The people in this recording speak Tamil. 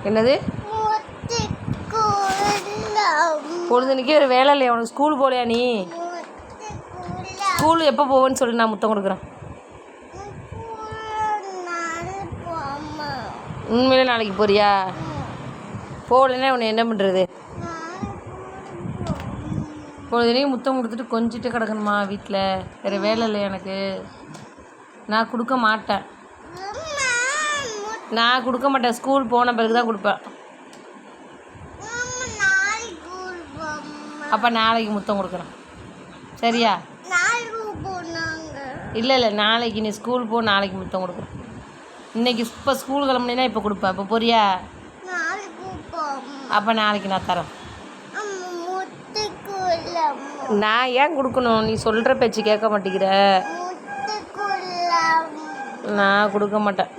என்னது? பொழுதுனிக்கே ஒரு வேலை இல்லையா உனக்கு? ஸ்கூல் போகலையா நீ? ஸ்கூல் எப்போ போவேன்னு சொல்லி நான் முத்தம் கொடுக்குறேன். உண்மையிலே நாளைக்கு போறியா? போகலன்னா உன்னை என்ன பண்ணுறது? பொழுதுனையும் முத்தம் கொடுத்துட்டு கொஞ்சிட்டு கிடக்கணுமா வீட்டில்? வேறு வேலை இல்லை எனக்கு. நான் கொடுக்க மாட்டேன். நான் கொடுக்க மாட்டேன். ஸ்கூல் போன பிறகு தான் கொடுப்பேன். அப்போ நாளைக்கு முத்தம் கொடுக்குறேன். சரியா? இல்லை நாளைக்கு நீ ஸ்கூல் போ. நாளைக்கு முத்தம் கொடுக்குறேன். இன்றைக்கி இப்போ ஸ்கூல் கிளம்புனா இப்போ கொடுப்பேன். இப்போ போறியா? அப்போ நாளைக்கு நான் தரேன். நான் ஏன் கொடுக்கணும்? நீ சொல்கிற பேச்சு கேட்க மாட்டேங்கிற. நான் கொடுக்க மாட்டேன்.